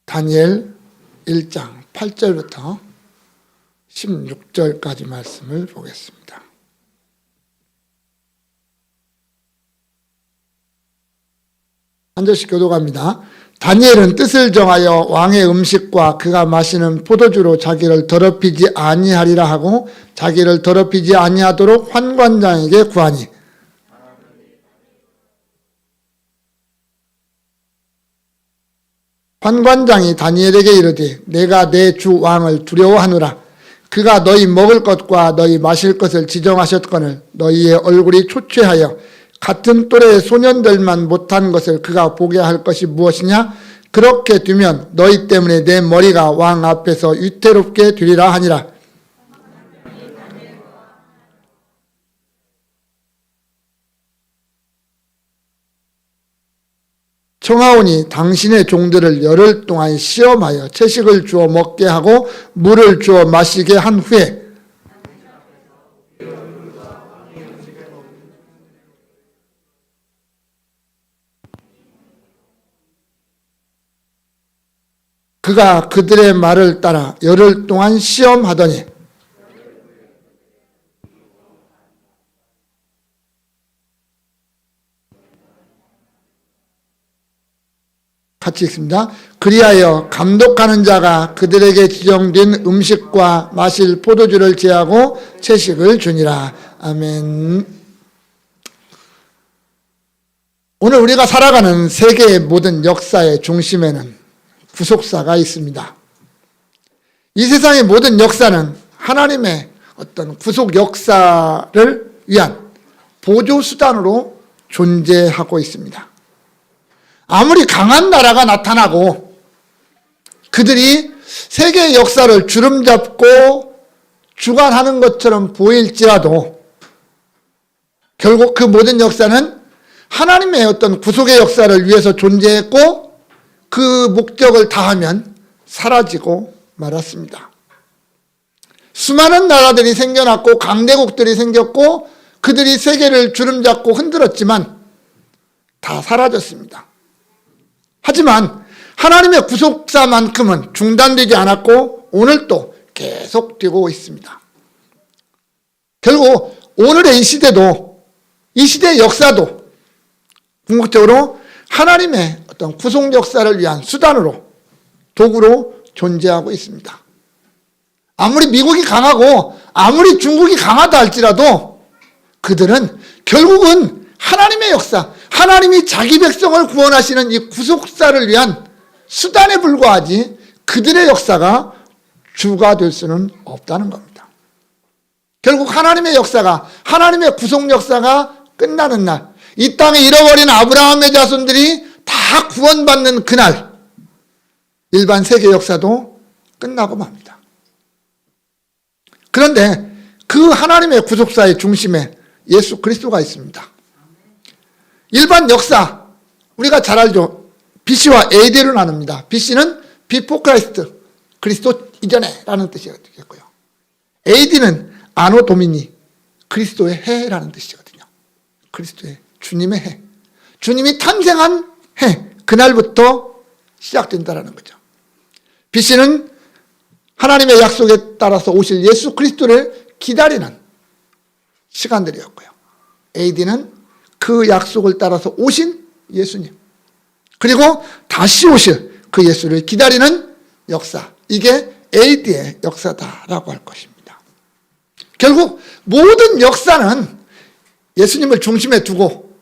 다니엘 1장 8절부터 16절까지 말씀을 보겠습니다. 한 절씩 교독합니다. 다니엘은 뜻을 정하여 왕의 음식과 그가 마시는 포도주로 자기를 더럽히지 아니하리라 하고 자기를 더럽히지 아니하도록 환관장에게 구하니 환관장이 다니엘에게 이르되 내가 내 주 왕을 두려워하노라. 그가 너희 먹을 것과 너희 마실 것을 지정하셨거늘 너희의 얼굴이 초췌하여 같은 또래의 소년들만 못한 것을 그가 보게 할 것이 무엇이냐? 그렇게 두면 너희 때문에 내 머리가 왕 앞에서 위태롭게 되리라 하니라. 청하오니 당신의 종들을 열흘 동안 시험하여 채식을 주어 먹게 하고 물을 주어 마시게 한 후에 그가 그들의 말을 따라 열흘 동안 시험하더니 같이 읽습니다. 그리하여 감독하는 자가 그들에게 지정된 음식과 마실 포도주를 제하고 채식을 주니라. 아멘. 오늘 우리가 살아가는 세계의 모든 역사의 중심에는 구속사가 있습니다. 이 세상의 모든 역사는 하나님의 어떤 구속 역사를 위한 보조수단으로 존재하고 있습니다. 아무리 강한 나라가 나타나고 그들이 세계의 역사를 주름잡고 주관하는 것처럼 보일지라도 결국 그 모든 역사는 하나님의 어떤 구속의 역사를 위해서 존재했고 그 목적을 다하면 사라지고 말았습니다. 수많은 나라들이 생겨났고 강대국들이 생겼고 그들이 세계를 주름잡고 흔들었지만 다 사라졌습니다. 하지만 하나님의 구속사만큼은 중단되지 않았고 오늘도 계속되고 있습니다. 결국 오늘의 이 시대도 이 시대의 역사도 궁극적으로 하나님의 어떤 구속 역사를 위한 수단으로 도구로 존재하고 있습니다. 아무리 미국이 강하고 아무리 중국이 강하다 할지라도 그들은 결국은 하나님의 역사, 하나님이 자기 백성을 구원하시는 이 구속사를 위한 수단에 불과하지 그들의 역사가 주가 될 수는 없다는 겁니다. 결국 하나님의 역사가, 하나님의 구속 역사가 끝나는 날, 이 땅에 잃어버린 아브라함의 자손들이 다 구원받는 그날 일반 세계 역사도 끝나고 맙니다. 그런데 그 하나님의 구속사의 중심에 예수 그리스도가 있습니다. 일반 역사 우리가 잘 알죠. BC와 AD로 나눕니다. BC는 Before Christ, 그리스도 이전에 라는 뜻이 되겠고요. AD는 아노 도미니, 그리스도의 해라는 뜻이거든요. 그리스도의 주님의 해, 주님이 탄생한 해, 그날부터 시작된다라는 거죠. BC는 하나님의 약속에 따라서 오실 예수 그리스도를 기다리는 시간들이었고요. AD는 그 약속을 따라서 오신 예수님, 그리고 다시 오실 그 예수를 기다리는 역사, 이게 AD의 역사다라고 할 것입니다. 결국 모든 역사는 예수님을 중심에 두고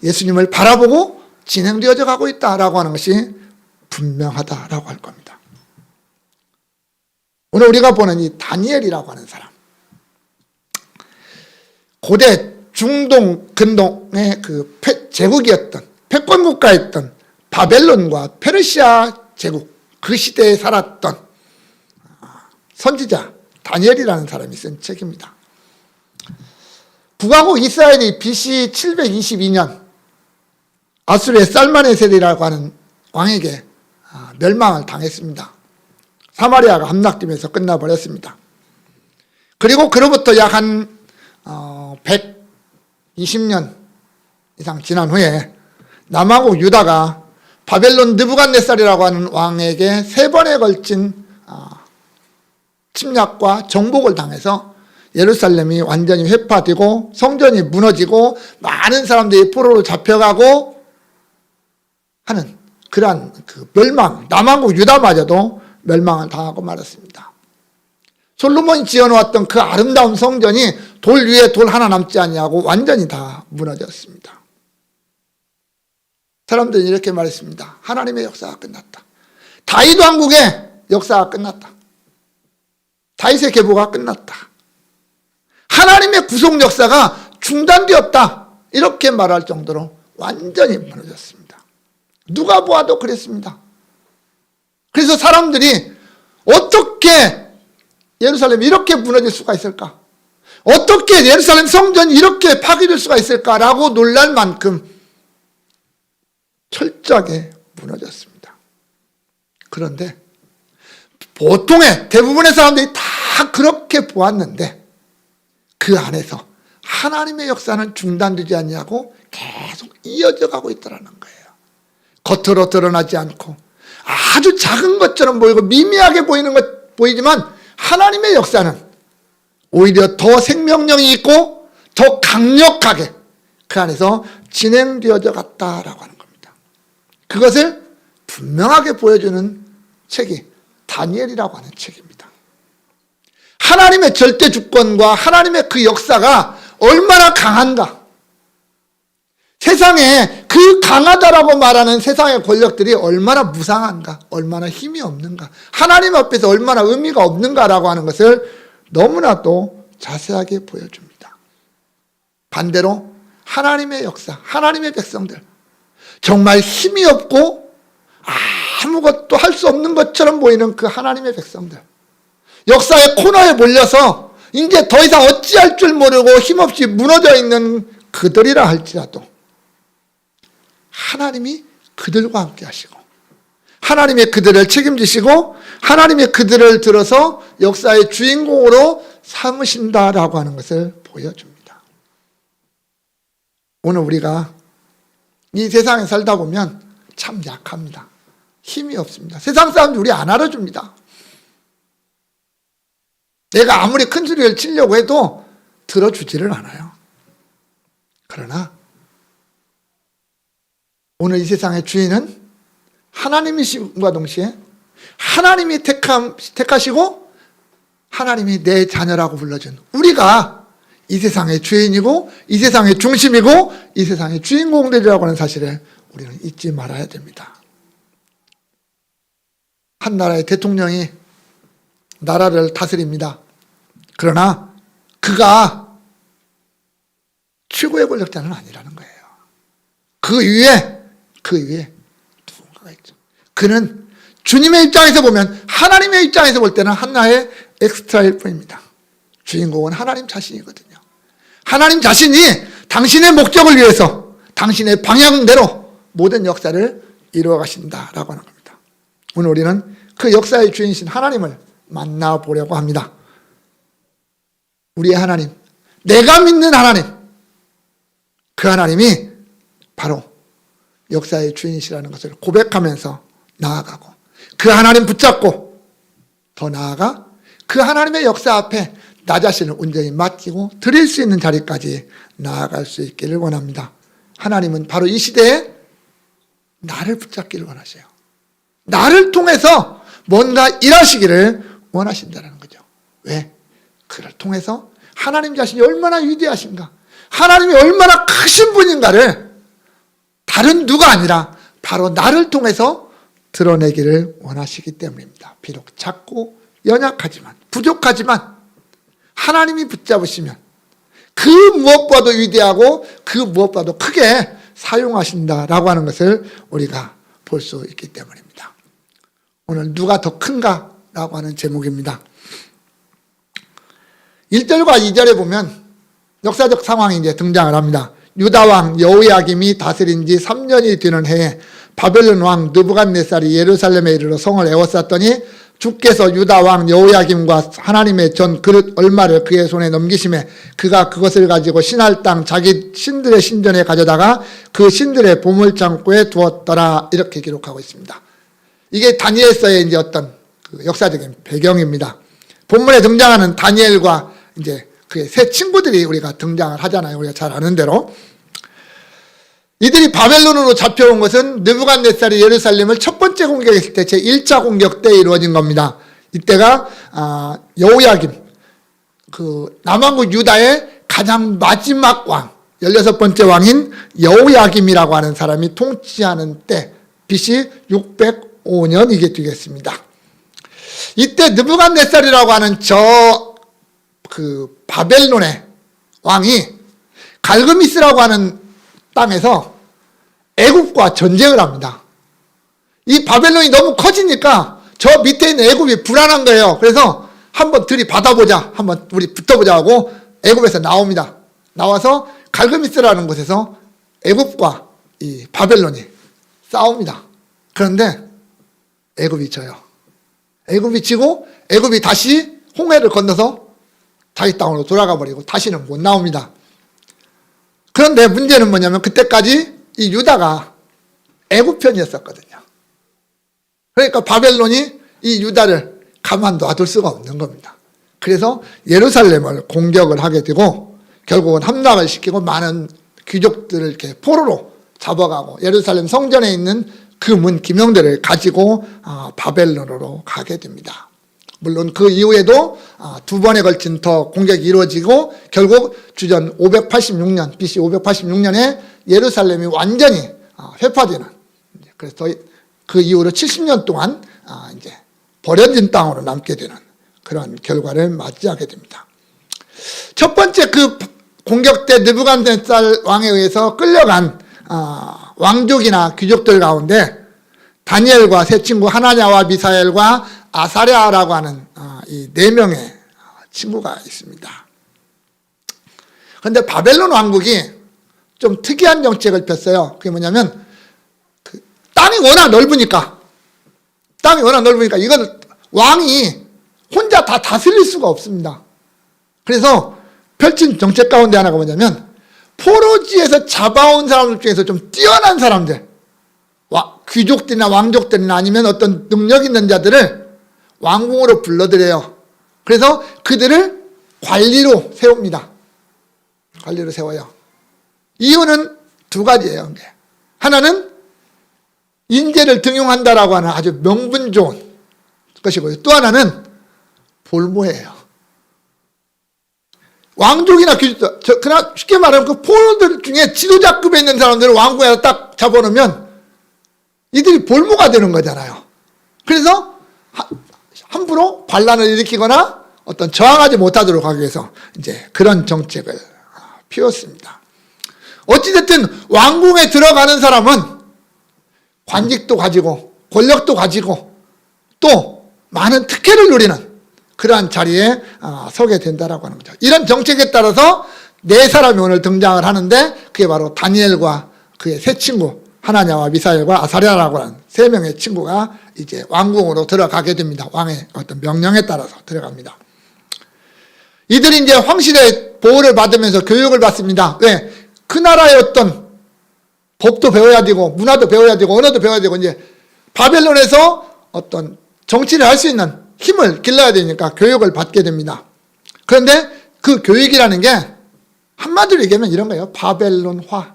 예수님을 바라보고 진행되어져 가고 있다라고 하는 것이 분명하다라고 할 겁니다. 오늘 우리가 보는 이 다니엘이라고 하는 사람, 고대 중동 근동의 그 제국이었던 패권 국가였던 바벨론과 페르시아 제국, 그 시대에 살았던 선지자 다니엘이라는 사람이 쓴 책입니다. 북왕국 이스라엘이 BC 722년 아수르의 살마네셀이라고 하는 왕에게 멸망을 당했습니다. 사마리아가 함락되면서 끝나버렸습니다. 그리고 그로부터 약 한 120년 이상 지난 후에 남왕국 유다가 바벨론 느부갓네살이라고 하는 왕에게 3번에 걸친 침략과 정복을 당해서 예루살렘이 완전히 회파되고 성전이 무너지고 많은 사람들이 포로로 잡혀가고 하는 그러한 멸망, 남왕국 유다마저도 멸망을 당하고 말았습니다. 솔로몬이 지어놓았던 그 아름다운 성전이 돌 위에 돌 하나 남지 아니하고 완전히 다 무너졌습니다. 사람들은 이렇게 말했습니다. 하나님의 역사가 끝났다. 다윗 왕국의 역사가 끝났다. 다윗의 계보가 끝났다. 하나님의 구속 역사가 중단되었다. 이렇게 말할 정도로 완전히 무너졌습니다. 누가 보아도 그랬습니다. 그래서 사람들이 어떻게 예루살렘이 이렇게 무너질 수가 있을까? 어떻게 예루살렘 성전이 이렇게 파괴될 수가 있을까라고 놀랄 만큼 철저하게 무너졌습니다. 그런데 보통의 대부분의 사람들이 다 그렇게 보았는데 그 안에서 하나님의 역사는 중단되지 않냐고 계속 이어져 가고 있다는 거예요. 겉으로 드러나지 않고 아주 작은 것처럼 보이고 미미하게 보이지만 하나님의 역사는 오히려 더 생명력이 있고 더 강력하게 그 안에서 진행되어져 갔다라고 하는 겁니다. 그것을 분명하게 보여주는 책이 다니엘이라고 하는 책입니다. 하나님의 절대 주권과 하나님의 그 역사가 얼마나 강한가. 세상에 그 강하다라고 말하는 세상의 권력들이 얼마나 무상한가, 얼마나 힘이 없는가, 하나님 앞에서 얼마나 의미가 없는가라고 하는 것을 너무나도 자세하게 보여줍니다. 반대로 하나님의 역사, 하나님의 백성들, 정말 힘이 없고 아무것도 할 수 없는 것처럼 보이는 그 하나님의 백성들, 역사의 코너에 몰려서 이제 더 이상 어찌할 줄 모르고 힘없이 무너져 있는 그들이라 할지라도 하나님이 그들과 함께 하시고 하나님의 그들을 책임지시고 하나님의 그들을 들어서 역사의 주인공으로 삼으신다라고 하는 것을 보여줍니다. 오늘 우리가 이 세상에 살다 보면 참 약합니다. 힘이 없습니다. 세상 사람들이 우리 안 알아줍니다. 내가 아무리 큰 소리를 치려고 해도 들어주지를 않아요. 그러나 오늘 이 세상의 주인은 하나님이심과 동시에 하나님이 택하시고 하나님이 내 자녀라고 불러준 우리가 이 세상의 주인이고 이 세상의 중심이고 이 세상의 주인공들이라고 하는 사실을 우리는 잊지 말아야 됩니다. 한 나라의 대통령이 나라를 다스립니다. 그러나 그가 최고의 권력자는 아니라는 거예요. 그 위에 누군가가 있죠. 그는 주님의 입장에서 보면, 하나님의 입장에서 볼 때는 하나의 엑스트라일 뿐입니다. 주인공은 하나님 자신이거든요. 하나님 자신이 당신의 목적을 위해서 당신의 방향대로 모든 역사를 이루어 가신다라고 하는 겁니다. 오늘 우리는 그 역사의 주인이신 하나님을 만나보려고 합니다. 우리의 하나님, 내가 믿는 하나님, 그 하나님이 바로 역사의 주인이시라는 것을 고백하면서 나아가고, 그 하나님 붙잡고 더 나아가 그 하나님의 역사 앞에 나 자신을 온전히 맡기고 드릴 수 있는 자리까지 나아갈 수 있기를 원합니다. 하나님은 바로 이 시대에 나를 붙잡기를 원하세요. 나를 통해서 뭔가 일하시기를 원하신다는 거죠. 왜? 그를 통해서 하나님 자신이 얼마나 위대하신가, 하나님이 얼마나 크신 분인가를 다른 누가 아니라 바로 나를 통해서 드러내기를 원하시기 때문입니다. 비록 작고 연약하지만, 부족하지만 하나님이 붙잡으시면 그 무엇보다도 위대하고 그 무엇보다도 크게 사용하신다라고 하는 것을 우리가 볼 수 있기 때문입니다. 오늘 누가 더 큰가? 라고 하는 제목입니다. 1절과 2절에 보면 역사적 상황이 이제 등장을 합니다. 유다왕 여호야김이 다스린 지 3년이 되는 해에 바벨론 왕 느부갓네살이 예루살렘에 이르러 성을 에워쌌더니 주께서 유다 왕 여호야김과 하나님의 전 그릇 얼마를 그의 손에 넘기심에 그가 그것을 가지고 신할 땅 자기 신들의 신전에 가져다가 그 신들의 보물창고에 두었더라. 이렇게 기록하고 있습니다. 이게 다니엘서의 이제 어떤 그 역사적인 배경입니다. 본문에 등장하는 다니엘과 이제 그의 세 친구들이 우리가 등장을 하잖아요. 우리가 잘 아는 대로. 이들이 바벨론으로 잡혀온 것은 느부갓네살이 예루살렘을 첫 번째 공격했을 때 제1차 공격 때 이루어진 겁니다. 이때가 여호야김, 그 남왕국 유다의 가장 마지막 왕, 16번째 왕인 여호야김이라고 하는 사람이 통치하는 때 BC 605년 이게 되겠습니다. 이때 느부갓네살이라고 하는 그 바벨론의 왕이 갈그미스라고 하는 땅에서 애굽과 전쟁을 합니다. 이 바벨론이 너무 커지니까 저 밑에 있는 애굽이 불안한 거예요. 그래서 한번 들이받아보자, 한번 우리 붙어보자 하고 애굽에서 나옵니다. 나와서 갈그미스라는 곳에서 애굽과 이 바벨론이 싸웁니다. 그런데 애굽이 져요. 애굽이 지고 애굽이 다시 홍해를 건너서 자기 땅으로 돌아가 버리고 다시는 못 나옵니다. 그런데 문제는 뭐냐면 그때까지 이 유다가 애굽 편이었었거든요. 그러니까 바벨론이 이 유다를 가만둬둘 수가 없는 겁니다. 그래서 예루살렘을 공격을 하게 되고 결국은 함락을 시키고 많은 귀족들을 이렇게 포로로 잡아가고 예루살렘 성전에 있는 그 문 기명들을 가지고 바벨론으로 가게 됩니다. 물론 그 이후에도 두 번에 걸친 더 공격이 이루어지고 결국 주전 586년, BC 586년에 예루살렘이 완전히 회파되는, 그래서 그 이후로 70년 동안 이제 버려진 땅으로 남게 되는 그런 결과를 맞이하게 됩니다. 첫 번째 그 공격 때 느부갓네살 왕에 의해서 끌려간 왕족이나 귀족들 가운데 다니엘과 세 친구 하나냐와 미사엘과 아사랴라고 하는 이 네 명의 친구가 있습니다. 그런데 바벨론 왕국이 좀 특이한 정책을 폈어요. 그게 뭐냐면 그 땅이 워낙 넓으니까 이건 왕이 혼자 다 다스릴 수가 없습니다. 그래서 펼친 정책 가운데 하나가 뭐냐면 포로지에서 잡아온 사람들 중에서 좀 뛰어난 사람들, 귀족들이나 왕족들이나 아니면 어떤 능력 있는 자들을 왕궁으로 불러들여요. 그래서 그들을 관리로 세웁니다. 관리로 세워요. 이유는 두 가지예요. 하나는 인재를 등용한다라고 하는 아주 명분 좋은 것이고요. 또 하나는 볼모예요. 왕족이나 귀족들, 그냥 쉽게 말하면 그 포로들 중에 지도자급에 있는 사람들을 왕궁에 딱 잡아놓으면 이들이 볼모가 되는 거잖아요. 그래서 함부로 반란을 일으키거나 어떤 저항하지 못하도록 하기 위해서 이제 그런 정책을 피웠습니다. 어찌됐든 왕궁에 들어가는 사람은 관직도 가지고 권력도 가지고 또 많은 특혜를 누리는 그러한 자리에 서게 된다라고 하는 거죠. 이런 정책에 따라서 네 사람이 오늘 등장을 하는데 그게 바로 다니엘과 그의 세 친구 하나냐와 미사엘과 아사랴라고 하는 세 명의 친구가 이제 왕궁으로 들어가게 됩니다. 왕의 어떤 명령에 따라서 들어갑니다. 이들이 이제 황실의 보호를 받으면서 교육을 받습니다. 왜? 그 나라의 어떤 법도 배워야 되고 문화도 배워야 되고 언어도 배워야 되고 이제 바벨론에서 어떤 정치를 할 수 있는 힘을 길러야 되니까 교육을 받게 됩니다. 그런데 그 교육이라는 게 한마디로 얘기하면 이런 거예요. 바벨론화예요.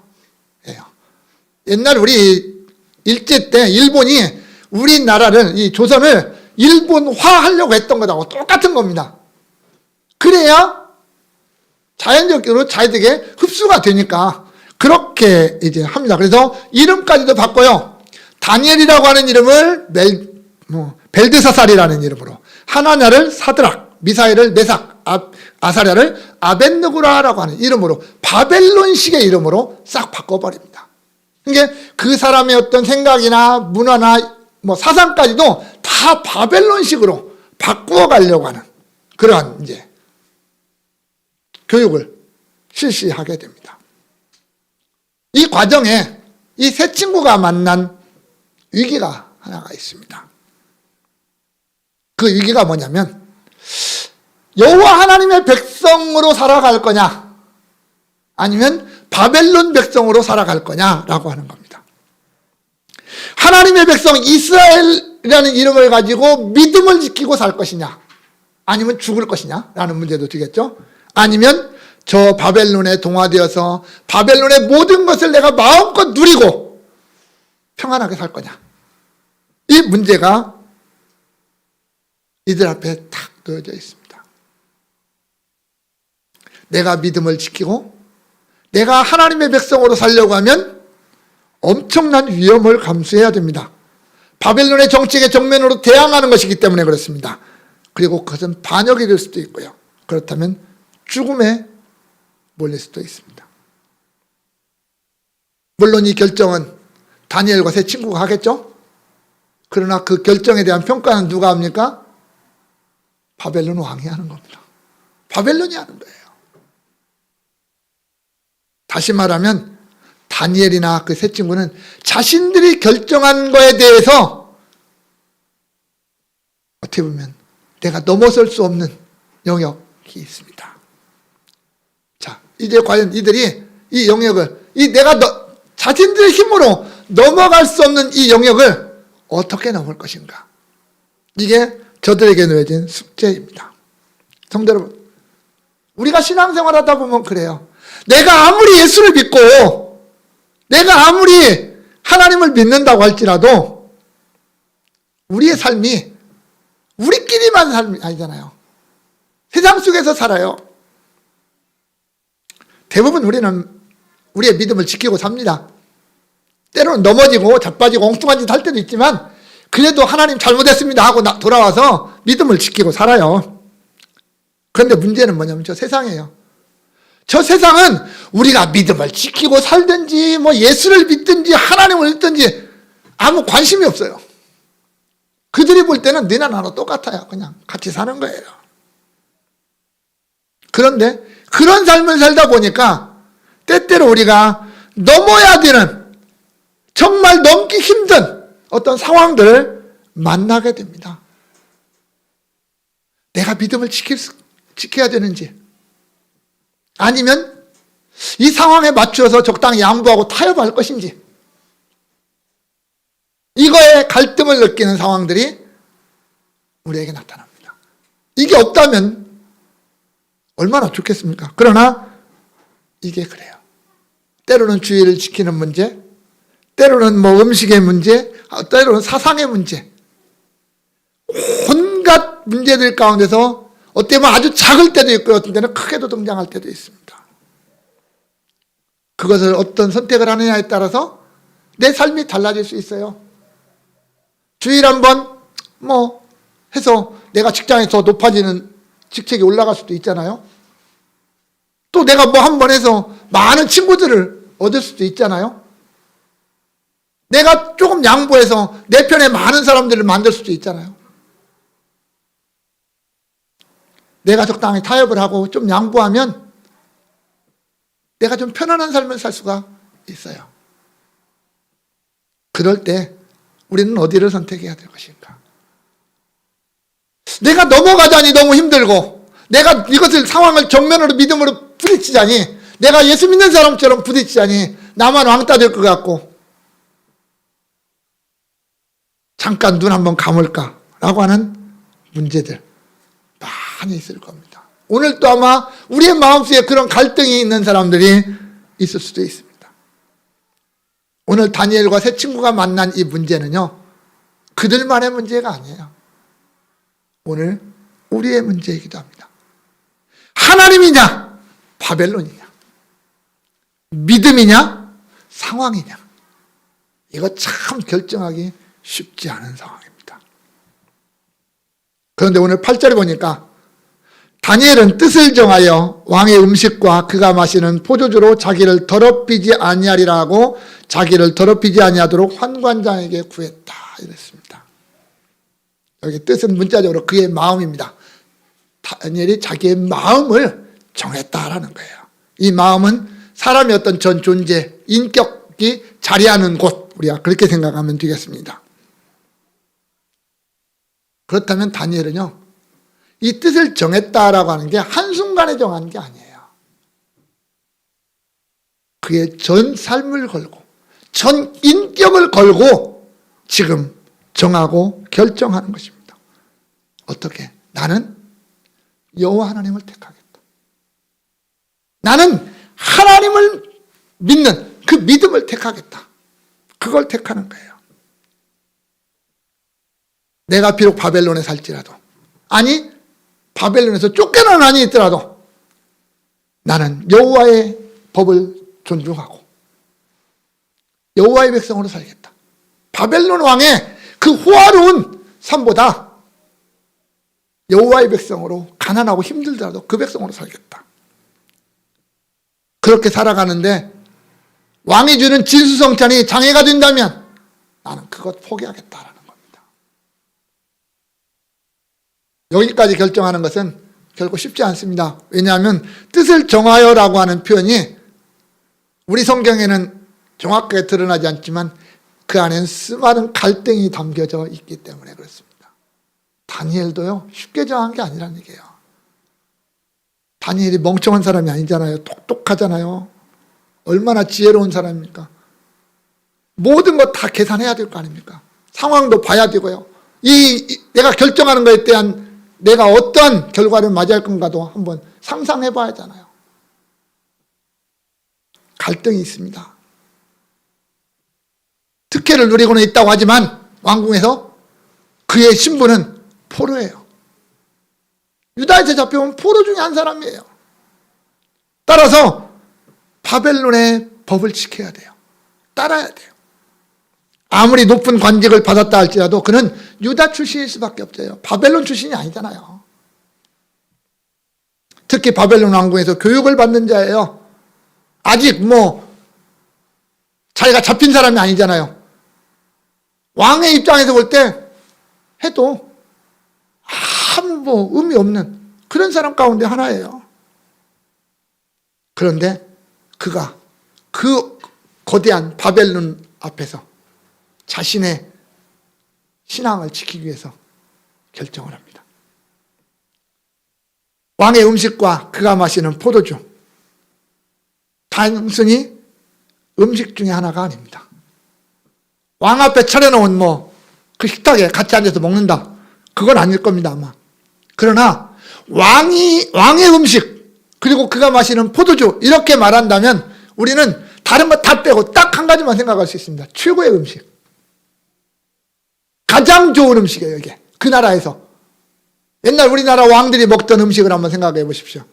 옛날 우리 일제 때 일본이 우리나라를, 이 조선을 일본화하려고 했던 거하고 똑같은 겁니다. 그래야 자연적으로 자기들에게 흡수가 되니까 그렇게 이제 합니다. 그래서 이름까지도 바꿔요. 다니엘이라고 하는 이름을 벨드사살이라는 이름으로, 하나냐를 사드락, 미사엘을 메삭, 아사랴를 아벤느고라라고 하는 이름으로 바벨론식의 이름으로 싹 바꿔버립니다. 그러니까 그 사람의 어떤 생각이나 문화나 사상까지도 다 바벨론식으로 바꾸어 가려고 하는 그러한 이제 교육을 실시하게 됩니다. 이 과정에 이 세 친구가 만난 위기가 하나가 있습니다. 그 위기가 뭐냐면 여호와 하나님의 백성으로 살아갈 거냐 아니면 바벨론 백성으로 살아갈 거냐라고 하는 겁니다. 하나님의 백성 이스라엘이라는 이름을 가지고 믿음을 지키고 살 것이냐 아니면 죽을 것이냐라는 문제도 되겠죠. 아니면 저 바벨론에 동화되어서 바벨론의 모든 것을 내가 마음껏 누리고 평안하게 살 거냐. 이 문제가 이들 앞에 탁 놓여져 있습니다. 내가 믿음을 지키고 내가 하나님의 백성으로 살려고 하면 엄청난 위험을 감수해야 됩니다. 바벨론의 정책의 정면으로 대항하는 것이기 때문에 그렇습니다. 그리고 그것은 반역이 될 수도 있고요. 그렇다면 죽음에 몰릴 수도 있습니다. 물론 이 결정은 다니엘과 세 친구가 하겠죠? 그러나 그 결정에 대한 평가는 누가 합니까? 바벨론 왕이 하는 겁니다. 바벨론이 하는 거예요. 다시 말하면 다니엘이나 그 세 친구는 자신들이 결정한 거에 대해서 어떻게 보면 내가 넘어설 수 없는 영역이 있습니다. 자, 이제 과연 이들이 이 영역을 자신들의 힘으로 넘어갈 수 없는 이 영역을 어떻게 넘을 것인가? 이게 저들에게 놓여진 숙제입니다. 성도 여러분, 우리가 신앙생활 하다 보면 그래요. 내가 아무리 예수를 믿고 내가 아무리 하나님을 믿는다고 할지라도 우리의 삶이 우리끼리만 삶이 아니잖아요. 세상 속에서 살아요. 대부분 우리는 우리의 믿음을 지키고 삽니다. 때로는 넘어지고 자빠지고 엉뚱한 짓 할 때도 있지만 그래도 하나님 잘못했습니다 하고 돌아와서 믿음을 지키고 살아요. 그런데 문제는 뭐냐면 저 세상이에요. 저 세상은 우리가 믿음을 지키고 살든지 뭐 예수를 믿든지 하나님을 믿든지 아무 관심이 없어요. 그들이 볼 때는 너나 나나 똑같아요. 그냥 같이 사는 거예요. 그런데 그런 삶을 살다 보니까 때때로 우리가 넘어야 되는 정말 넘기 힘든 어떤 상황들을 만나게 됩니다. 내가 믿음을 지켜야 되는지 아니면 이 상황에 맞추어서 적당히 양보하고 타협할 것인지 이거에 갈등을 느끼는 상황들이 우리에게 나타납니다. 이게 없다면 얼마나 좋겠습니까? 그러나 이게 그래요. 때로는 주의를 지키는 문제, 때로는 뭐 음식의 문제, 때로는 사상의 문제, 온갖 문제들 가운데서 어떻게 보면 아주 작을 때도 있고 어떤 때는 크게도 등장할 때도 있습니다. 그것을 어떤 선택을 하느냐에 따라서 내 삶이 달라질 수 있어요. 주일 한번 뭐 해서 내가 직장에 더 높아지는 직책이 올라갈 수도 있잖아요. 또 내가 뭐 한 번 해서 많은 친구들을 얻을 수도 있잖아요. 내가 조금 양보해서 내 편에 많은 사람들을 만들 수도 있잖아요. 내가 적당히 타협을 하고 좀 양보하면 내가 좀 편안한 삶을 살 수가 있어요. 그럴 때 우리는 어디를 선택해야 될 것인가? 내가 넘어가자니 너무 힘들고 내가 이것을 상황을 정면으로 믿음으로 부딪히자니 내가 예수 믿는 사람처럼 부딪히자니 나만 왕따 될 것 같고 잠깐 눈 한번 감을까라고 하는 문제들 많이 있을 겁니다. 오늘 또 아마 우리의 마음속에 그런 갈등이 있는 사람들이 있을 수도 있습니다. 오늘 다니엘과 세 친구가 만난 이 문제는요, 그들만의 문제가 아니에요. 오늘 우리의 문제이기도 합니다. 하나님이냐, 바벨론이냐, 믿음이냐, 상황이냐, 이거 참 결정하기 쉽지 않은 상황입니다. 그런데 오늘 8절에 보니까 다니엘은 뜻을 정하여 왕의 음식과 그가 마시는 포도주로 자기를 더럽히지 아니하리라 하고 자기를 더럽히지 아니하도록 환관장에게 구했다 이랬습니다. 여기 뜻은 문자적으로 그의 마음입니다. 다니엘이 자기의 마음을 정했다라는 거예요. 이 마음은 사람의 어떤 전 존재, 인격이 자리하는 곳, 우리가 그렇게 생각하면 되겠습니다. 그렇다면 다니엘은요, 이 뜻을 정했다라고 하는 게 한순간에 정한 게 아니에요. 그의 전 삶을 걸고 전 인격을 걸고 지금 정하고 결정하는 것입니다. 어떻게? 나는 여호와 하나님을 택하겠다. 나는 하나님을 믿는 그 믿음을 택하겠다. 그걸 택하는 거예요. 내가 비록 바벨론에 살지라도, 아니 바벨론에서 쫓겨난 안이 있더라도 나는 여호와의 법을 존중하고 여호와의 백성으로 살겠다. 바벨론 왕의 그 호화로운 삶보다 여호와의 백성으로 가난하고 힘들더라도 그 백성으로 살겠다. 그렇게 살아가는데 왕이 주는 진수성찬이 장애가 된다면 나는 그것 포기하겠다라는 겁니다. 여기까지 결정하는 것은 결코 쉽지 않습니다. 왜냐하면 뜻을 정하여라고 하는 표현이 우리 성경에는 정확하게 드러나지 않지만 그 안에는 수많은 갈등이 담겨져 있기 때문에 그렇습니다. 다니엘도요, 쉽게 정한 게 아니라는 얘기예요. 다니엘이 멍청한 사람이 아니잖아요. 똑똑하잖아요. 얼마나 지혜로운 사람입니까? 모든 것 다 계산해야 될 거 아닙니까? 상황도 봐야 되고요. 내가 결정하는 것에 대한 내가 어떠한 결과를 맞이할 건가도 한번 상상해 봐야 하잖아요. 갈등이 있습니다. 특혜를 누리고는 있다고 하지만 왕궁에서 그의 신분은 포로예요. 유다에서 잡혀온 포로 중에 한 사람이에요. 따라서 바벨론의 법을 지켜야 돼요. 따라야 돼요. 아무리 높은 관직을 받았다 할지라도 그는 유다 출신일 수밖에 없어요. 바벨론 출신이 아니잖아요. 특히 바벨론 왕궁에서 교육을 받는 자예요. 아직 자기가 잡힌 사람이 아니잖아요. 왕의 입장에서 볼 때 해도 아무 의미 없는 그런 사람 가운데 하나예요. 그런데 그가 그 거대한 바벨론 앞에서 자신의 신앙을 지키기 위해서 결정을 합니다. 왕의 음식과 그가 마시는 포도주, 단순히 음식 중에 하나가 아닙니다. 왕 앞에 차려놓은 그 식탁에 같이 앉아서 먹는다. 그건 아닐 겁니다, 아마. 그러나 왕의 음식, 그리고 그가 마시는 포도주, 이렇게 말한다면 우리는 다른 거 다 빼고 딱 한 가지만 생각할 수 있습니다. 최고의 음식. 가장 좋은 음식이에요, 이게. 그 나라에서. 옛날 우리나라 왕들이 먹던 음식을 한번 생각해 보십시오.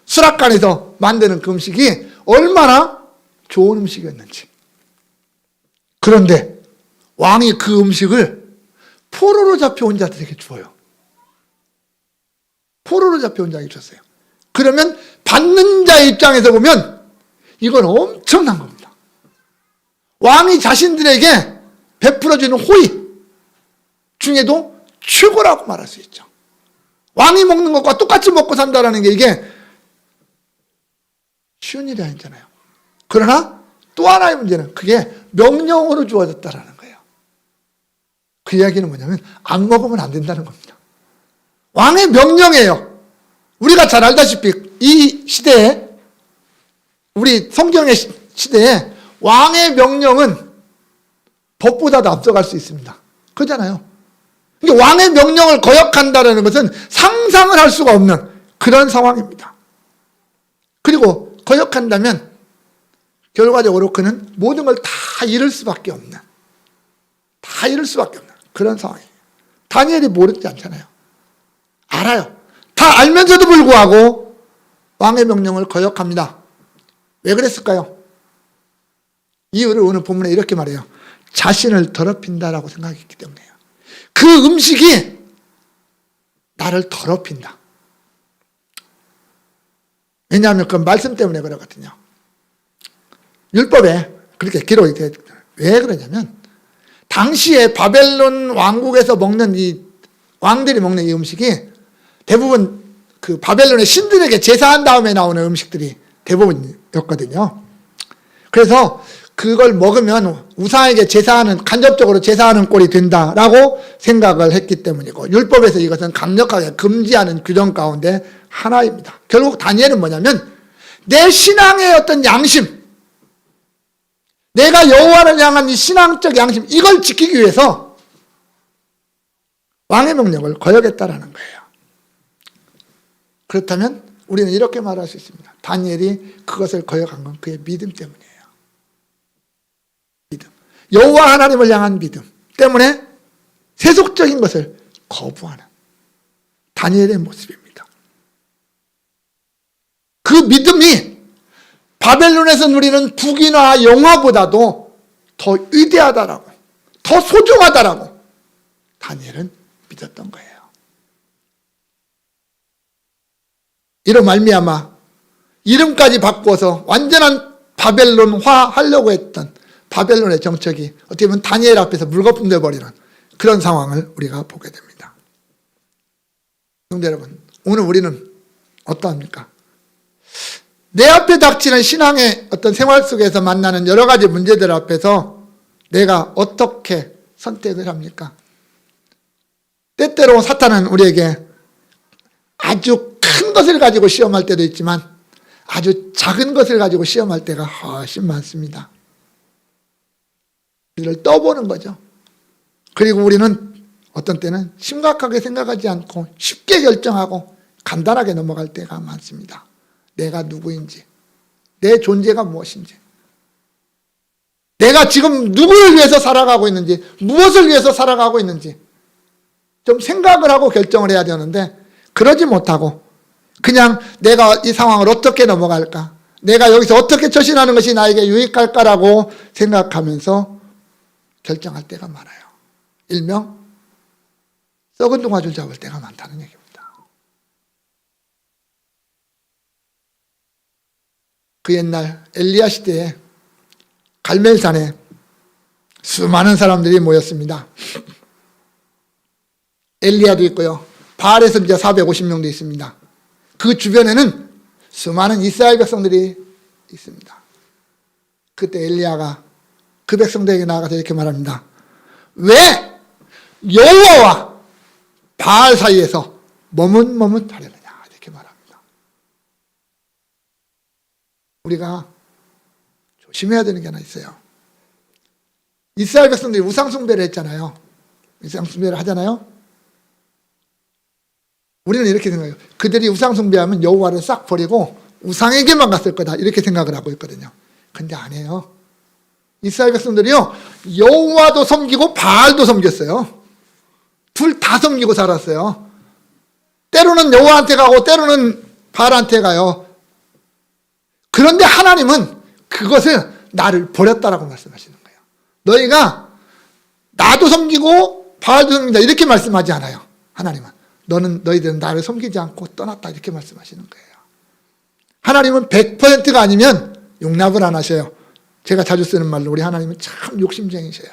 수락관에서 만드는 그 음식이 얼마나 좋은 음식이었는지. 그런데 왕이 그 음식을 포로로 잡혀온 자들에게 주어요. 포로로 잡혀온 자에게 줬어요. 그러면 받는 자의 입장에서 보면 이건 엄청난 겁니다. 왕이 자신들에게 베풀어주는 호의 중에도 최고라고 말할 수 있죠. 왕이 먹는 것과 똑같이 먹고 산다는 게 이게 쉬운 일이 아니잖아요. 그러나 또 하나의 문제는 그게 명령으로 주어졌다는 거예요. 그 이야기는 뭐냐면 안 먹으면 안 된다는 겁니다. 왕의 명령이에요. 우리가 잘 알다시피 이 시대에, 우리 성경의 시대에 왕의 명령은 법보다도 앞서갈 수 있습니다. 그렇잖아요. 그러니까 왕의 명령을 거역한다는 것은 상상을 할 수가 없는 그런 상황입니다. 그리고 거역한다면 결과적으로 그는 모든 걸 다 잃을 수밖에 없는, 그런 상황이에요. 다니엘이 모르지 않잖아요. 알아요. 다 알면서도 불구하고 왕의 명령을 거역합니다. 왜 그랬을까요? 이유를 오늘 본문에 이렇게 말해요. 자신을 더럽힌다라고 생각했기 때문이에요. 그 음식이 나를 더럽힌다. 왜냐하면 그 말씀 때문에 그러거든요. 율법에 그렇게 기록이 돼요. 왜 그러냐면 당시에 바벨론 왕국에서 먹는 이 왕들이 먹는 이 음식이 대부분 그 바벨론의 신들에게 제사한 다음에 나오는 음식들이 대부분이었거든요. 그래서 그걸 먹으면 우상에게 제사하는, 간접적으로 제사하는 꼴이 된다라고 생각을 했기 때문이고, 율법에서 이것은 강력하게 금지하는 규정 가운데 하나입니다. 결국 다니엘은 뭐냐면 내 신앙의 어떤 양심, 내가 여호와를 향한 이 신앙적 양심, 이걸 지키기 위해서 왕의 명령을 거역했다라는 거예요. 그렇다면 우리는 이렇게 말할 수 있습니다. 다니엘이 그것을 거역한 건 그의 믿음 때문이에요. 믿음. 여호와 하나님을 향한 믿음 때문에 세속적인 것을 거부하는 다니엘의 모습입니다. 그 믿음이 바벨론에서 누리는 부귀나 영화보다도 더 위대하다라고, 더 소중하다라고 다니엘은 믿었던 거예요. 이로 말미암아 이름까지 바꿔서 완전한 바벨론화 하려고 했던 바벨론의 정책이 어떻게 보면 다니엘 앞에서 물거품돼 버리는 그런 상황을 우리가 보게 됩니다. 성도 여러분, 오늘 우리는 어떠합니까? 내 앞에 닥치는 신앙의 어떤 생활 속에서 만나는 여러 가지 문제들 앞에서 내가 어떻게 선택을 합니까? 때때로 사탄은 우리에게 아주 큰 것을 가지고 시험할 때도 있지만 아주 작은 것을 가지고 시험할 때가 훨씬 많습니다. 이를 떠보는 거죠. 그리고 우리는 어떤 때는 심각하게 생각하지 않고 쉽게 결정하고 간단하게 넘어갈 때가 많습니다. 내가 누구인지, 내 존재가 무엇인지, 내가 지금 누구를 위해서 살아가고 있는지, 무엇을 위해서 살아가고 있는지 좀 생각을 하고 결정을 해야 되는데 그러지 못하고 그냥 내가 이 상황을 어떻게 넘어갈까, 내가 여기서 어떻게 처신하는 것이 나에게 유익할까라고 생각하면서 결정할 때가 많아요. 일명 썩은 동아줄 잡을 때가 많다는 얘기입니다. 그 옛날 엘리야 시대에 갈멜산에 수많은 사람들이 모였습니다. 엘리야도 있고요, 바알의 선지자 450명도 있습니다. 그 주변에는 수많은 이스라엘 백성들이 있습니다. 그때 엘리야가 그 백성들에게 나아가서 이렇게 말합니다. 왜 여호와와 바알 사이에서 머뭇머뭇하려느냐, 이렇게 말합니다. 우리가 조심해야 되는 게 하나 있어요. 이스라엘 백성들이 우상숭배를 했잖아요. 우상숭배를 하잖아요. 우리는 이렇게 생각해요. 그들이 우상숭배하면 여호와를 싹 버리고 우상에게만 갔을 거다, 이렇게 생각을 하고 있거든요. 근데 아니에요. 이스라엘 백성들이요, 여호와도 섬기고 바알도 섬겼어요. 둘 다 섬기고 살았어요. 때로는 여호와한테 가고 때로는 바알한테 가요. 그런데 하나님은 그것을 나를 버렸다라고 말씀하시는 거예요. 너희가 나도 섬기고 바알도 섬긴다, 이렇게 말씀하지 않아요. 하나님은 너희들은 나를 섬기지 않고 떠났다, 이렇게 말씀하시는 거예요. 하나님은 100%가 아니면 용납을 안 하셔요. 제가 자주 쓰는 말로 우리 하나님은 참 욕심쟁이셔요.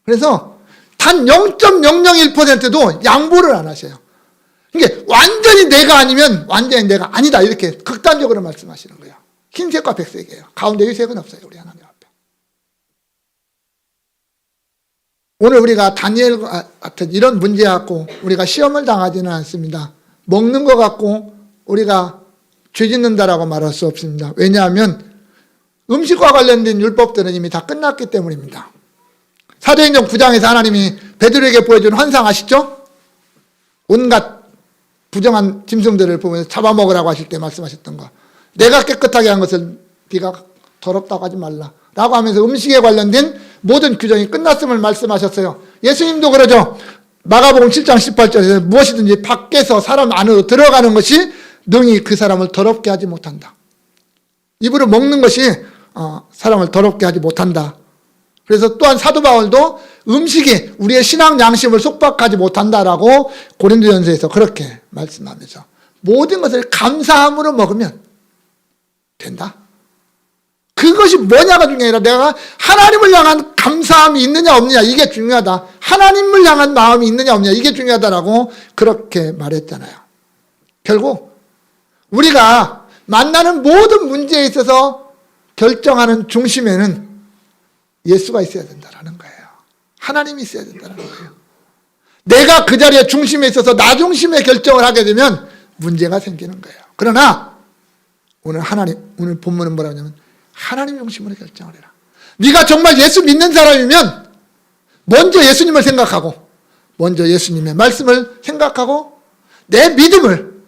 그래서 단 0.001%도 양보를 안 하셔요. 이게 완전히 내가 아니면 완전히 내가 아니다, 이렇게 극단적으로 말씀하시는 거예요. 흰색과 백색이에요. 가운데 흰색은 없어요, 우리 하나님 앞에. 오늘 우리가 다니엘 같은 이런 문제 갖고 우리가 시험을 당하지는 않습니다. 먹는 것 갖고 우리가 죄 짓는다라고 말할 수 없습니다. 왜냐하면 음식과 관련된 율법들은 이미 다 끝났기 때문입니다. 사도행전 9장에서 하나님이 베드로에게 보여준 환상 아시죠? 온갖 부정한 짐승들을 보면서 잡아먹으라고 하실 때 말씀하셨던 거. 내가 깨끗하게 한 것을 네가 더럽다고 하지 말라 라고 하면서 음식에 관련된 모든 규정이 끝났음을 말씀하셨어요. 예수님도 그러죠. 마가복음 7장 18절에서 무엇이든지 밖에서 사람 안으로 들어가는 것이 능히 그 사람을 더럽게 하지 못한다. 입으로 먹는 것이 사람을 더럽게 하지 못한다. 그래서 또한 사도 바울도 음식이 우리의 신앙 양심을 속박하지 못한다라고 고린도전서에서 그렇게 말씀하면서 모든 것을 감사함으로 먹으면 된다. 그것이 뭐냐가 중요해. 내가 하나님을 향한 감사함이 있느냐 없느냐, 이게 중요하다. 하나님을 향한 마음이 있느냐 없느냐, 이게 중요하다라고 그렇게 말했잖아요. 결국 우리가 만나는 모든 문제에 있어서 결정하는 중심에는 예수가 있어야 된다는 거예요. 하나님이 있어야 된다는 거예요. 내가 그 자리에 중심에 있어서 나 중심의 결정을 하게 되면 문제가 생기는 거예요. 그러나 오늘 본문은 뭐라고 하냐면 하나님 중심으로 결정을 해라. 네가 정말 예수 믿는 사람이면 먼저 예수님을 생각하고 먼저 예수님의 말씀을 생각하고 내 믿음을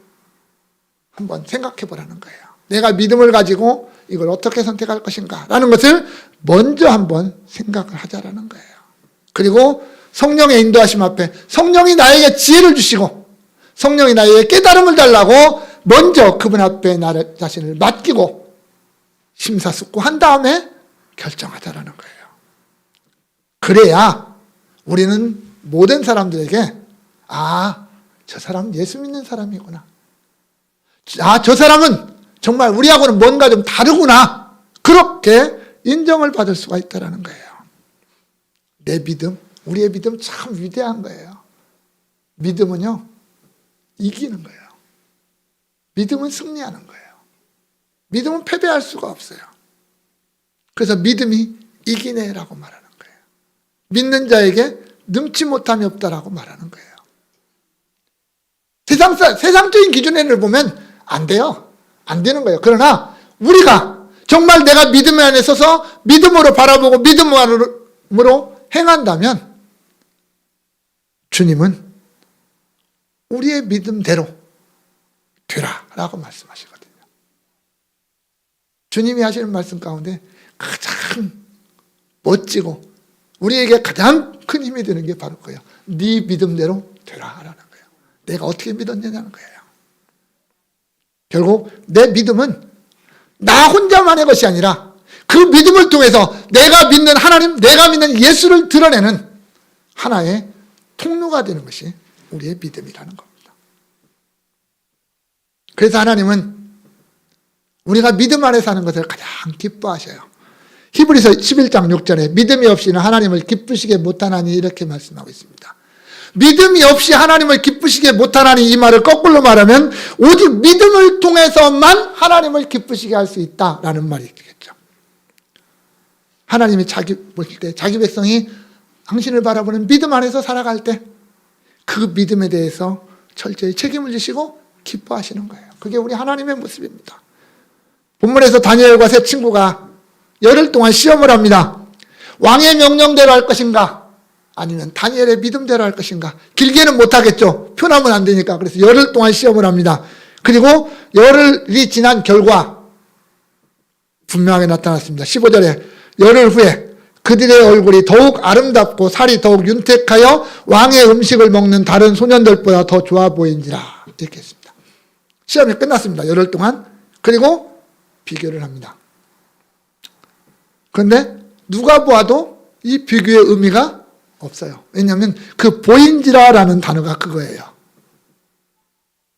한번 생각해 보라는 거예요. 내가 믿음을 가지고 이걸 어떻게 선택할 것인가 라는 것을 먼저 한번 생각을 하자라는 거예요. 그리고 성령의 인도하심 앞에 성령이 나에게 지혜를 주시고 성령이 나에게 깨달음을 달라고 먼저 그분 앞에 나를 자신을 맡기고 심사숙고한 다음에 결정하자라는 거예요. 그래야 우리는 모든 사람들에게 저 사람은 예수 믿는 사람이구나. 저 사람은 정말 우리하고는 뭔가 좀 다르구나. 그렇게 인정을 받을 수가 있다는 거예요. 내 믿음, 우리의 믿음 참 위대한 거예요. 믿음은요, 이기는 거예요. 믿음은 승리하는 거예요. 믿음은 패배할 수가 없어요. 그래서 믿음이 이기네라고 말하는 거예요. 믿는 자에게 능치 못함이 없다라고 말하는 거예요. 세상적인 기준을 보면 안 돼요. 안 되는 거예요. 그러나 우리가 정말 내가 믿음 안에 서서 믿음으로 바라보고 믿음으로 행한다면 주님은 우리의 믿음대로 되라라고 말씀하시거든요. 주님이 하시는 말씀 가운데 가장 멋지고 우리에게 가장 큰 힘이 되는 게 바로 그거예요. 네 믿음대로 되라라는 거예요. 내가 어떻게 믿었느냐는 거예요. 결국 내 믿음은 나 혼자만의 것이 아니라 그 믿음을 통해서 내가 믿는 하나님, 내가 믿는 예수를 드러내는 하나의 통로가 되는 것이 우리의 믿음이라는 겁니다. 그래서 하나님은 우리가 믿음 안에 사는 것을 가장 기뻐하셔요. 히브리서 11장 6절에 믿음이 없이는 하나님을 기쁘시게 못하나니 이렇게 말씀하고 있습니다. 믿음이 없이 하나님을 기쁘시게 못하나니 이 말을 거꾸로 말하면 오직 믿음을 통해서만 하나님을 기쁘시게 할 수 있다라는 말이 되겠죠. 하나님이 보실 때 자기 백성이 당신을 바라보는 믿음 안에서 살아갈 때 그 믿음에 대해서 철저히 책임을 지시고 기뻐하시는 거예요. 그게 우리 하나님의 모습입니다. 본문에서 다니엘과 세 친구가 열흘 동안 시험을 합니다. 왕의 명령대로 할 것인가? 아니면 다니엘의 믿음대로 할 것인가? 길게는 못하겠죠. 표나면 안 되니까. 그래서 열흘 동안 시험을 합니다. 그리고 열흘이 지난 결과 분명하게 나타났습니다. 15절에 열흘 후에 그들의 얼굴이 더욱 아름답고 살이 더욱 윤택하여 왕의 음식을 먹는 다른 소년들보다 더 좋아 보인지라 이렇게 했습니다. 시험이 끝났습니다. 열흘 동안. 그리고 비교를 합니다. 그런데 누가 보아도 이 비교의 의미가 없어요. 왜냐하면 그 보인지라라는 단어가 그거예요.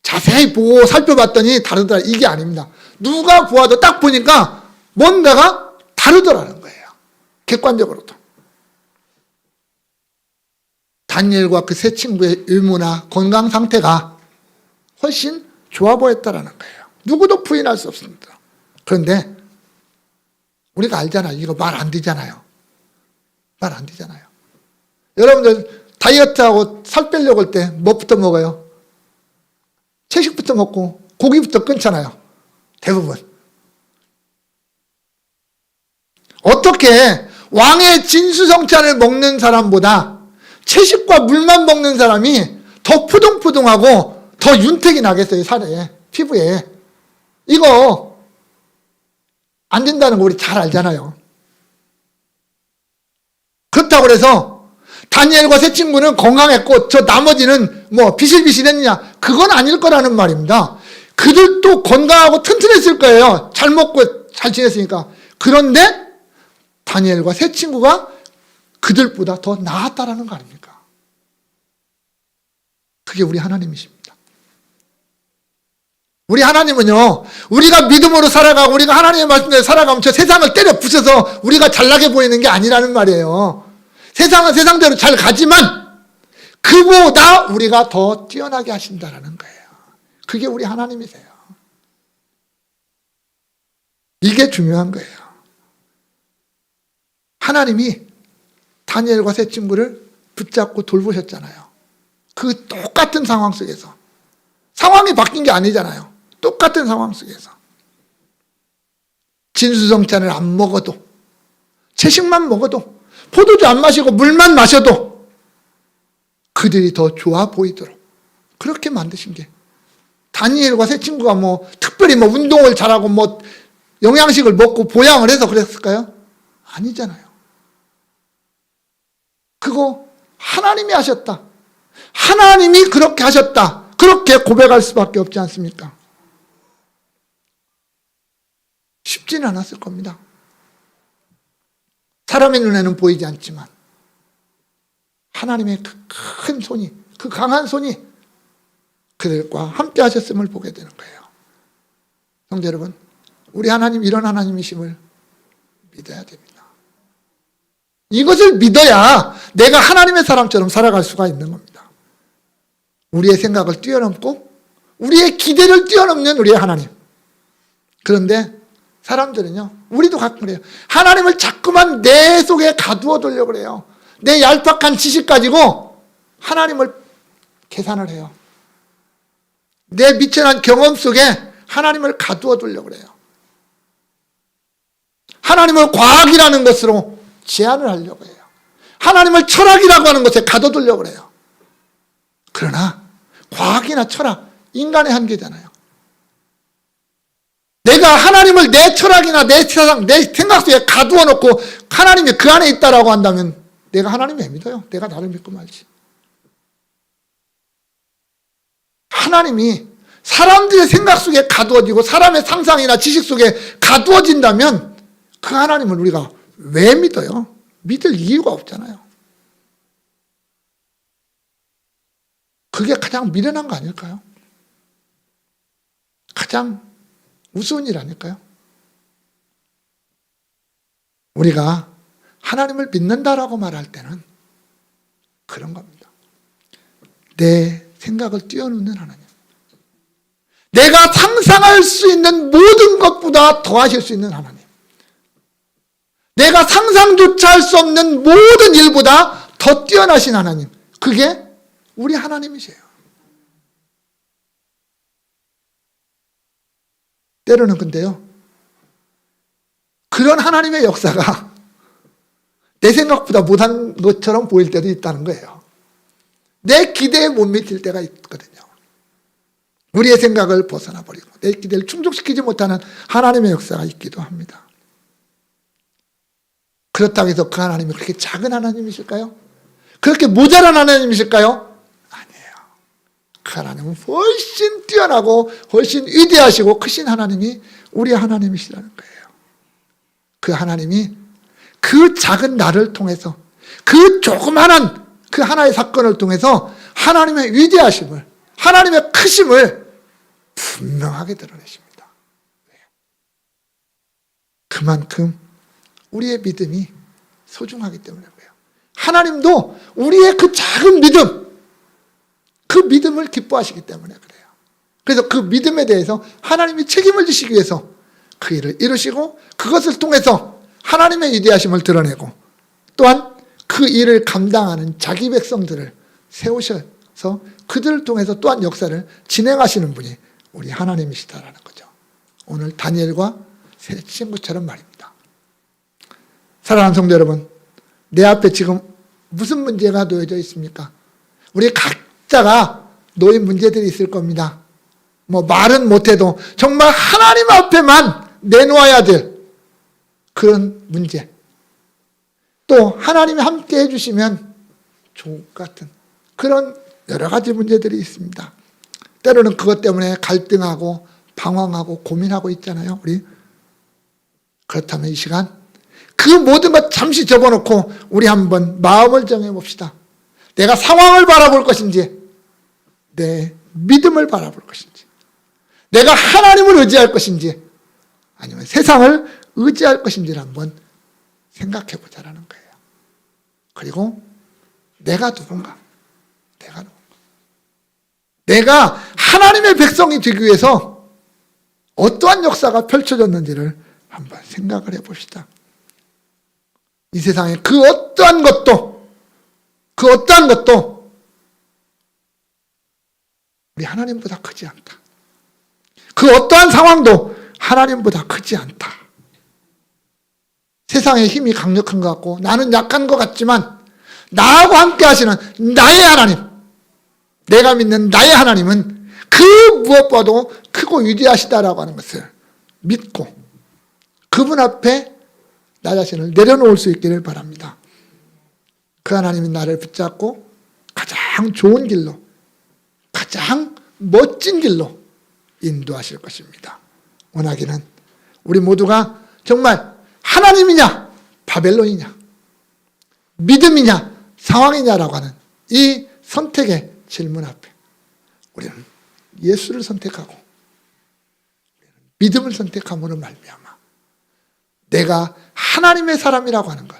자세히 보고 살펴봤더니 다르더라. 이게 아닙니다. 누가 보아도 딱 보니까 뭔가가 다르더라는 거예요. 객관적으로도. 다니엘과 그 세 친구의 의무나 건강 상태가 훨씬 좋아 보였다라는 거예요. 누구도 부인할 수 없습니다. 그런데 우리가 알잖아요. 이거 말 안 되잖아요. 말 안 되잖아요. 여러분들 다이어트하고 살 빼려고 할 때 뭐부터 먹어요? 채식부터 먹고 고기부터 끊잖아요. 대부분. 어떻게 왕의 진수성찬을 먹는 사람보다 채식과 물만 먹는 사람이 더 푸둥푸둥하고 더 윤택이 나겠어요. 살에, 피부에. 이거 안 된다는 거 우리 잘 알잖아요. 그렇다고 해서 다니엘과 세 친구는 건강했고 저 나머지는 뭐 비실비실했느냐, 그건 아닐 거라는 말입니다. 그들도 건강하고 튼튼했을 거예요. 잘 먹고 잘 지냈으니까. 그런데 다니엘과 세 친구가 그들보다 더 나았다라는 거 아닙니까? 그게 우리 하나님이십니다. 우리 하나님은요, 우리가 믿음으로 살아가고 우리가 하나님의 말씀대로 살아가면 저 세상을 때려 부숴서 우리가 잘나게 보이는 게 아니라는 말이에요. 세상은 세상대로 잘 가지만 그보다 우리가 더 뛰어나게 하신다라는 거예요. 그게 우리 하나님이세요. 이게 중요한 거예요. 하나님이 다니엘과 세 친구를 붙잡고 돌보셨잖아요. 그 똑같은 상황 속에서. 상황이 바뀐 게 아니잖아요. 똑같은 상황 속에서. 진수성찬을 안 먹어도, 채식만 먹어도, 포도주 안 마시고 물만 마셔도 그들이 더 좋아 보이도록 그렇게 만드신 게, 다니엘과 세 친구가 뭐 특별히 뭐 운동을 잘하고 뭐 영양식을 먹고 보양을 해서 그랬을까요? 아니잖아요. 그거 하나님이 하셨다. 하나님이 그렇게 하셨다. 그렇게 고백할 수밖에 없지 않습니까? 쉽지는 않았을 겁니다. 사람의 눈에는 보이지 않지만 하나님의 그 큰 손이, 그 강한 손이 그들과 함께 하셨음을 보게 되는 거예요. 성도 여러분, 우리 하나님 이런 하나님이심을 믿어야 됩니다. 이것을 믿어야 내가 하나님의 사람처럼 살아갈 수가 있는 겁니다. 우리의 생각을 뛰어넘고 우리의 기대를 뛰어넘는 우리의 하나님. 그런데 사람들은요, 우리도 가끔 그래요. 하나님을 자꾸만 내 속에 가두어 두려고 그래요. 내 얄팍한 지식 가지고 하나님을 계산을 해요. 내 미천한 경험 속에 하나님을 가두어 두려고 그래요. 하나님을 과학이라는 것으로 제한을 하려고 해요. 하나님을 철학이라고 하는 것에 가둬두려고 해요. 그러나 과학이나 철학, 인간의 한계잖아요. 내가 하나님을 내 철학이나 내 세상, 내 생각 속에 가두어 놓고 하나님이 그 안에 있다라고 한다면 내가 하나님 왜 믿어요? 내가 나를 믿고 말지. 하나님이 사람들의 생각 속에 가두어지고 사람의 상상이나 지식 속에 가두어진다면 그 하나님을 우리가 왜 믿어요? 믿을 이유가 없잖아요. 그게 가장 미련한 거 아닐까요? 가장 우스운 일 아닐까요? 우리가 하나님을 믿는다라고 말할 때는 그런 겁니다. 내 생각을 뛰어넘는 하나님. 내가 상상할 수 있는 모든 것보다 더하실 수 있는 하나님. 내가 상상조차 할 수 없는 모든 일보다 더 뛰어나신 하나님. 그게 우리 하나님이세요. 때로는 근데요, 그런 하나님의 역사가 내 생각보다 못한 것처럼 보일 때도 있다는 거예요. 내 기대에 못 미칠 때가 있거든요. 우리의 생각을 벗어나 버리고 내 기대를 충족시키지 못하는 하나님의 역사가 있기도 합니다. 그렇다고 해서 그 하나님이 그렇게 작은 하나님이실까요? 그렇게 모자란 하나님이실까요? 아니에요. 그 하나님은 훨씬 뛰어나고 훨씬 위대하시고 크신 하나님이 우리 하나님이시라는 거예요. 그 하나님이 그 작은 나를 통해서, 그 조그마한 그 하나의 사건을 통해서 하나님의 위대하심을, 하나님의 크심을 분명하게 드러내십니다. 그만큼 우리의 믿음이 소중하기 때문에 그래요. 하나님도 우리의 그 작은 믿음, 그 믿음을 기뻐하시기 때문에 그래요. 그래서 그 믿음에 대해서 하나님이 책임을 지시기 위해서 그 일을 이루시고 그것을 통해서 하나님의 위대하심을 드러내고 또한 그 일을 감당하는 자기 백성들을 세우셔서 그들을 통해서 또한 역사를 진행하시는 분이 우리 하나님이시다라는 거죠. 오늘 다니엘과 세 친구처럼 말입니다. 사랑하는 성도 여러분, 내 앞에 지금 무슨 문제가 놓여져 있습니까? 우리 각자가 놓인 문제들이 있을 겁니다. 뭐 말은 못해도 정말 하나님 앞에만 내놓아야 될 그런 문제. 또 하나님이 함께 해주시면 좋을 것 같은 그런 여러 가지 문제들이 있습니다. 때로는 그것 때문에 갈등하고 방황하고 고민하고 있잖아요, 우리. 그렇다면 이 시간 그 모든 것 잠시 접어놓고 우리 한번 마음을 정해봅시다. 내가 상황을 바라볼 것인지 내 믿음을 바라볼 것인지, 내가 하나님을 의지할 것인지 아니면 세상을 의지할 것인지를 한번 생각해보자라는 거예요. 그리고 내가 누군가, 내가 하나님의 백성이 되기 위해서 어떠한 역사가 펼쳐졌는지를 한번 생각을 해봅시다. 이 세상에 그 어떠한 것도 우리 하나님보다 크지 않다. 그 어떠한 상황도 하나님보다 크지 않다. 세상의 힘이 강력한 것 같고 나는 약한 것 같지만 나하고 함께 하시는 나의 하나님, 내가 믿는 나의 하나님은 그 무엇보다도 크고 위대하시다라고 하는 것을 믿고 그분 앞에 나 자신을 내려놓을 수 있기를 바랍니다. 그 하나님이 나를 붙잡고 가장 좋은 길로, 가장 멋진 길로 인도하실 것입니다. 원하기는 우리 모두가 정말 하나님이냐 바벨론이냐, 믿음이냐 상황이냐라고 하는 이 선택의 질문 앞에 우리는 예수를 선택하고 믿음을 선택함으로 말미암아 내가 하나님의 사람이라고 하는 것,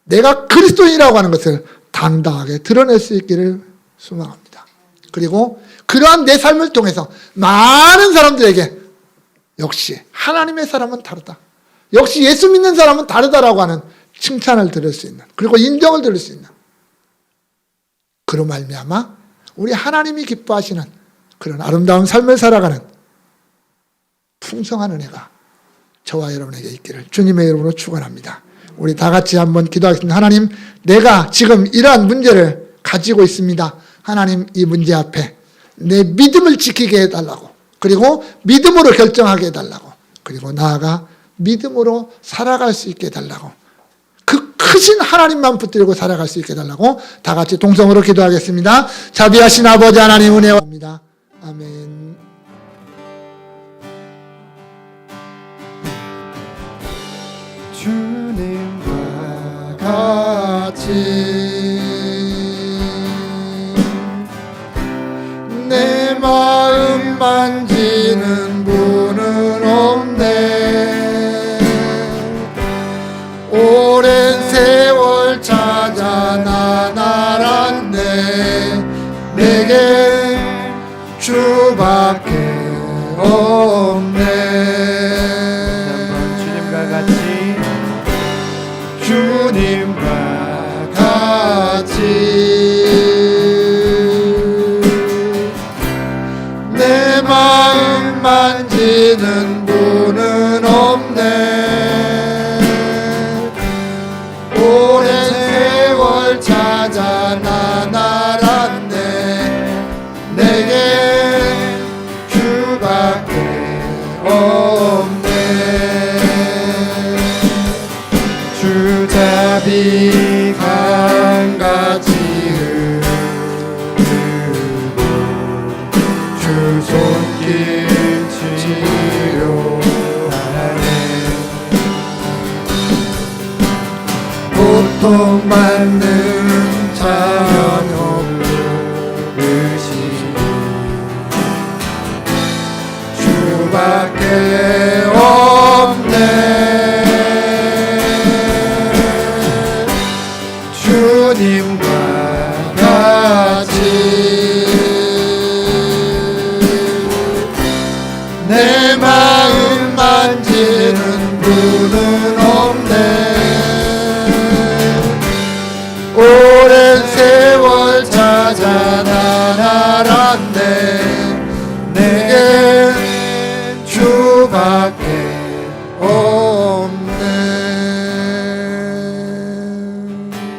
내가 그리스도인이라고 하는 것을 당당하게 드러낼 수 있기를 소망합니다. 그리고 그러한 내 삶을 통해서 많은 사람들에게 역시 하나님의 사람은 다르다, 역시 예수 믿는 사람은 다르다라고 하는 칭찬을 들을 수 있는, 그리고 인정을 들을 수 있는, 그로 말미암아 우리 하나님이 기뻐하시는 그런 아름다운 삶을 살아가는 풍성한 은혜가 저와 여러분에게 있기를 주님의 이름으로 축원합니다. 우리 다 같이 한번 기도하겠습니다. 하나님, 내가 지금 이러한 문제를 가지고 있습니다. 하나님, 이 문제 앞에 내 믿음을 지키게 해달라고, 그리고 믿음으로 결정하게 해달라고, 그리고 나아가 믿음으로 살아갈 수 있게 해달라고, 그 크신 하나님만 붙들고 살아갈 수 있게 해달라고 다 같이 동성으로 기도하겠습니다. 자비하신 아버지 하나님 은혜옵니다. 아멘. 주님과 같이 내 마음 만지는 분은 없네. 오랜 세월 찾아 난 알았네. 내게 주밖에 없네. 주님과 같이 내 마음 만지는 분은 없네. 오랜 세월 찾아 난 알았네. 내게 주밖에 없네. 주 자비 강같이 흐르고 주 손길 치료하네. 고통받는 자녀 부르시니 주밖에 없네. 주님과 같이 내 마음 만지는 분은 없네. 오랜 세월 찾아